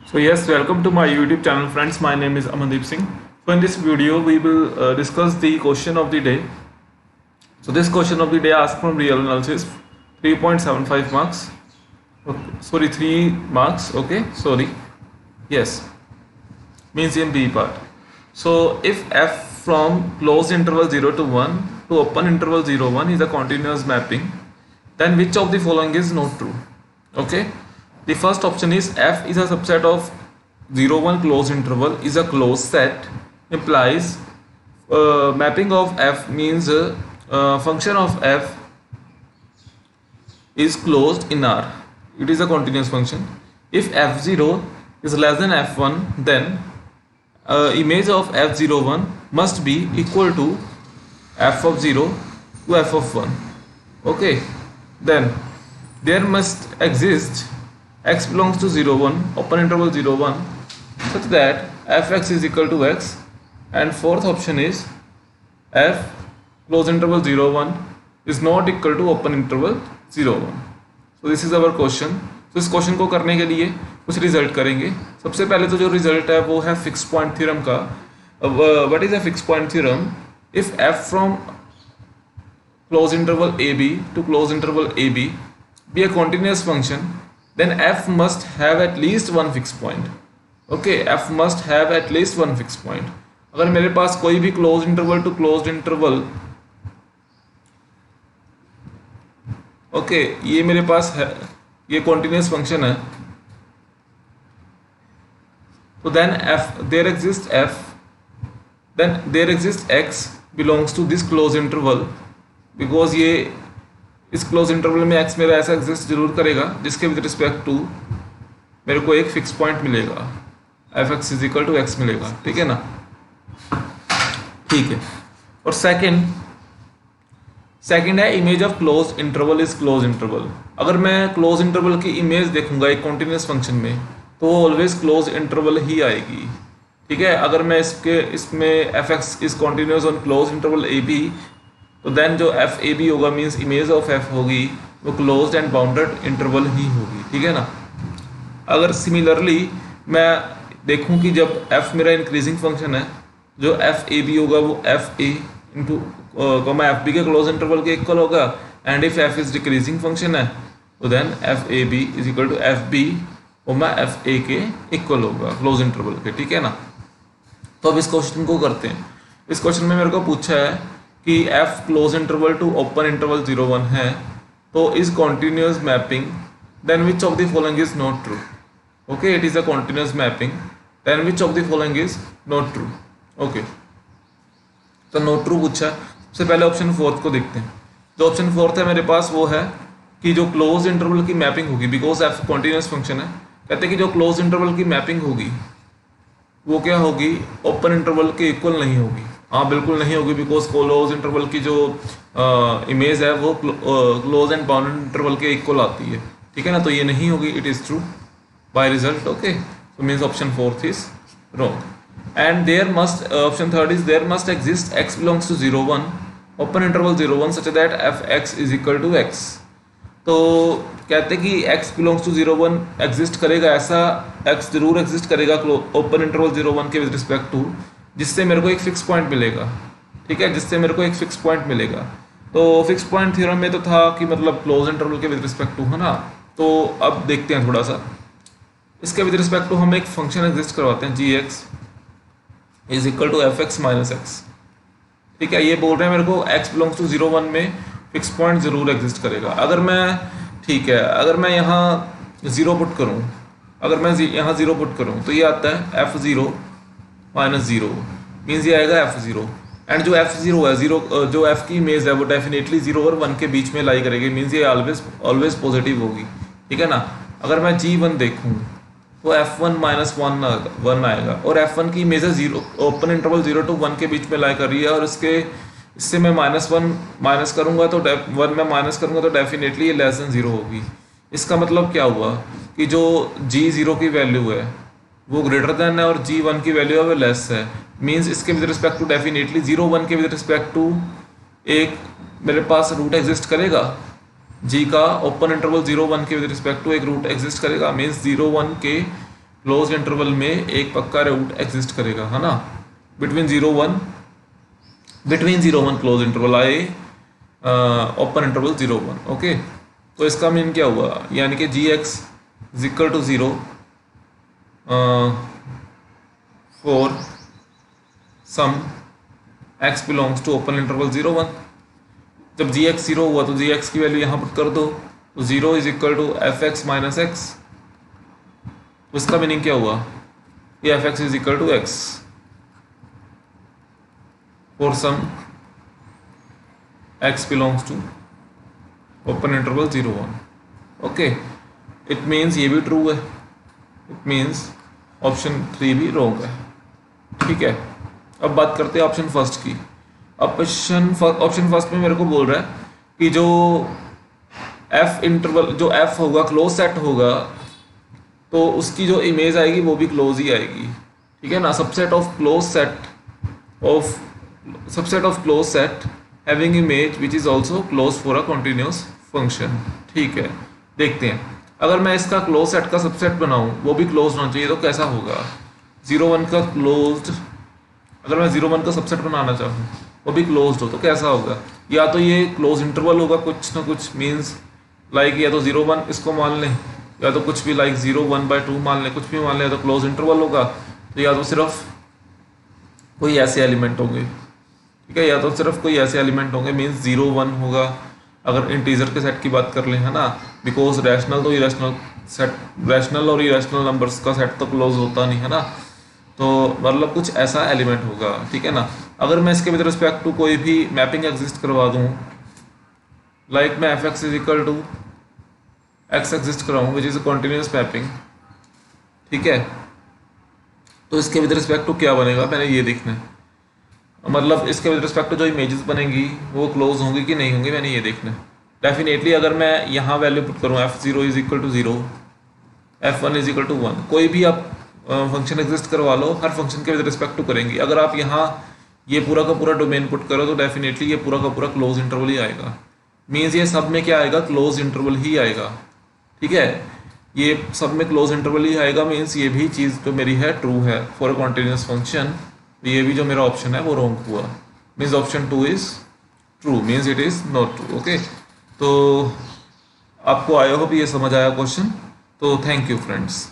So yes, welcome to my YouTube channel, friends. My name is Amandeep Singh. So in this video, we will discuss the question of the day. So this question of the day asked from real analysis, 3.75 marks. Okay. Sorry, 3 marks. Okay, sorry. Yes, means in B part. So if f from closed interval 0 to 1 to open interval 0 1 is a continuous mapping, then which of the following is not true? Okay, the first option is f is a subset of 0 1 closed interval is a closed set, implies mapping of f means function of f is closed in R. It is a continuous function. If f0 is less than f1, then image of f01 must be equal to f of 0 to f of 1. Okay, then there must exist x belongs to 0 1 open interval 0 1 such that fx is equal to x, and fourth option is f close interval 0 1 is not equal to open interval 0 1. So this is our question. तो इस question को करने के लिए कुछ result करेंगे. सबसे पहले तो जो रिजल्ट है वो है फिक्स पॉइंट थ्योरम का. What is a fix point theorem? If f from close interval a b to close interval a b be a continuous function, then f must have at least one fixed point. Okay, f must have at least one fixed point. अगर मेरे पास कोई भी close interval to closed interval okay ये मेरे पास है, ये कॉन्टिन्यूस फंक्शन है, तो then f there exist x belongs to this close interval, because ये इस क्लोज इंटरवल में x मेरा ऐसा एग्जिस्ट जरूर करेगा जिसके विद रिस्पेक्ट टू मेरे को एक फिक्स पॉइंट मिलेगा, fx is equal to x मिलेगा. ठीक है ना? ठीक है. और सेकंड है image of close interval is close interval. अगर मैं क्लोज इंटरवल की इमेज देखूंगा एक कॉन्टिन्यूस फंक्शन में तो वो ऑलवेज क्लोज इंटरवल ही आएगी. ठीक है. अगर मैं इसमें fx is continuous on close interval A B, तो देन जो एफ ए बी होगा मीन्स इमेज ऑफ एफ होगी वो क्लोज्ड एंड बाउंडेड इंटरवल ही होगी. ठीक है ना? अगर सिमिलरली मैं देखूं कि जब f मेरा इंक्रीजिंग फंक्शन है, जो एफ ए बी होगा वो F A into F B के क्लोज इंटरवल के इक्वल होगा, and if F is decreasing function है तो then F A B is equal to F B F A के इक्वल होगा क्लोज इंटरवल के. ठीक है ना? तो अब इस क्वेश्चन को करते हैं. इस क्वेश्चन में मेरे को पूछा है कि f close interval to open interval 0 1 है, तो is continuous mapping, then which of the following is not true. Okay, it is a continuous mapping, then which of the following is not true. Okay, तो not true पूछा. सबसे पहले option fourth को देखते हैं. जो ऑप्शन फोर्थ है मेरे पास वो है कि जो क्लोज इंटरवल की मैपिंग होगी, बिकॉज f कॉन्टिन्यूस फंक्शन है, कहते हैं कि जो क्लोज इंटरवल की मैपिंग होगी वो क्या होगी, ओपन इंटरवल के इक्वल नहीं होगी. हाँ, बिल्कुल नहीं होगी, बिकॉज क्लोज इंटरवल की जो इमेज है वो क्लोज एंड बाउंडेड इंटरवल के इक्वल आती है. ठीक है ना? तो ये नहीं होगी. It is true by result. Okay, so means option fourth is wrong. And there must option third is there must exist x belongs to 0 1 open interval 0 1 such that fx is equal to x. तो कहते हैं कि x belongs to 0 1 exist करेगा, ऐसा x जरूर exist करेगा open interval 0 1 के with respect to, जिससे मेरे को एक फिक्स पॉइंट मिलेगा. ठीक है, जिससे मेरे को एक फिक्स पॉइंट मिलेगा. तो फिक्स पॉइंट थ्योरम में तो था कि मतलब क्लोज इंटरवल के विद रिस्पेक्ट टू, है ना? तो अब देखते हैं थोड़ा सा इसके विद रिस्पेक्ट टू. हम एक फंक्शन एग्जिस्ट करवाते हैं gx is equal to fx minus x. ठीक है, ये बोल रहे हैं मेरे को x बिलोंग्स टू 0 1 में फिक्स पॉइंट जरूर एग्जिस्ट करेगा. अगर मैं ठीक है, अगर मैं यहाँ 0 पुट करूँ, अगर मैं यहाँ 0 पुट करूँ तो ये आता है f0 माइनस 0, मीन्स ये आएगा f0. एंड जो f0 है, जो f की इमेज है वो डेफिनेटली 0 और 1 के बीच में लाई करेगी, मीन्स ये ऑलवेज पॉजिटिव होगी. ठीक है ना? अगर मैं g1 देखूँ तो f1 माइनस 1 आएगा, और f1 की इमेज है 0 ओपन इंटरवल 0 to 1 के बीच में लाई कर रही है, और इससे मैं -1 माइनस करूँगा तो 1 में माइनस करूँगा तो डेफिनेटली ये लेस देन 0 होगी. इसका मतलब क्या हुआ कि जो g0 की वैल्यू है वो ग्रेटर देन है और g1 की वैल्यू है वो लेस है, मीन्स इसके विद रिस्पेक्ट टू डेफिनेटली 0 1 के विद रिस्पेक्ट टू एक मेरे पास रूट एग्जिस्ट करेगा. जी का ओपन इंटरवल 0 1 के विद रिस्पेक्ट टू एक रूट एग्जिस्ट करेगा, मीन्स 0 1 के क्लोज इंटरवल में एक पक्का रूट एग्जिस्ट करेगा, है ना। बिटवीन 0 1 क्लोज इंटरवल आए, ओपन इंटरवल 0 1। ओके, तो इसका मीन क्या हुआ, यानी कि G X is equal to 0 for some X belongs to open interval 0 1। जब जी एक्स 0 हुआ तो जी एक्स की वैल्यू यहाँ पुट कर दो, तो 0 is equal to F X minus X. तो इसका मीनिंग क्या हुआ, ये F X is equal to X for some X belongs to open interval 0 1। Okay, it means ये भी ट्रू है, इट मीन्स ऑप्शन 3 भी रॉन्ग है। ठीक है, अब बात करते हैं ऑप्शन फर्स्ट की। ऑप्शन फर्स्ट में मेरे को बोल रहा है कि जो एफ इंटरवल, जो एफ होगा क्लोज सेट होगा, तो उसकी जो इमेज आएगी वो भी क्लोज ही आएगी। ठीक है ना, subset of close set having image which is also close for a continuous function. ठीक है, देखते हैं, अगर मैं इसका क्लोज सेट का सबसेट बनाऊं वो भी क्लोज होना चाहिए, तो कैसा होगा। 0 1 का क्लोज्ड, अगर मैं 0 1 का सबसेट बनाना चाहूँ वो भी क्लोज्ड हो तो कैसा होगा, या तो ये क्लोज इंटरवल होगा कुछ ना कुछ, मीन्स लाइक या तो 0 1 इसको मान लें, या तो कुछ भी लाइक 0 1/2 मान लें, कुछ भी मान लें, तो क्लोज इंटरवल होगा। तो या तो सिर्फ कोई ऐसे एलिमेंट होंगे, ठीक है, या तो सिर्फ कोई ऐसे एलिमेंट होंगे, मीन्स 0 1 होगा अगर इंटीजर के सेट की बात कर लें, है ना, बिकॉज रैशनल तो इरेशनल सेट, रैशनल और इरेशनल नंबर्स का सेट तो क्लोज होता नहीं, है ना, तो मतलब कुछ ऐसा एलिमेंट होगा। ठीक है ना, अगर मैं इसके विद रिस्पेक्ट टू कोई भी मैपिंग एग्जिस्ट करवा दूँ, लाइक मैं F X is equal to X exist कराऊँ which is a continuous mapping. ठीक है, तो इसके विद रिस्पेक्ट टू क्या बनेगा मैंने ये देखना है, मतलब इसके विद रिस्पेक्ट टू जो इमेजेस बनेंगी वो क्लोज होंगी कि नहीं होंगी मैंने ये देखना है। डेफिनेटली अगर मैं यहाँ वैल्यू पुट करूँ f0 is equal to 0, f1 is equal to 1, कोई भी आप फंक्शन एग्जिस्ट करवा लो, हर फंक्शन के विद रिस्पेक्ट टू करेंगी। अगर आप यहाँ ये पूरा का पूरा डोमेन पुट करो तो डेफिनेटली ये पूरा का पूरा क्लोज इंटरवल ही आएगा, मीन्स ये सब में क्या आएगा, क्लोज इंटरवल ही आएगा। ठीक है, ये सब में क्लोज इंटरवल ही आएगा, मीन्स ये भी चीज़ जो मेरी है ट्रू है फॉर अ कॉन्टिन्यूस फंक्शन। ये भी जो मेरा ऑप्शन है वो रॉन्ग हुआ, means option 2 is true, means it is not true. Okay, तो आपको आई होप ये समझ आया क्वेश्चन, तो थैंक यू फ्रेंड्स।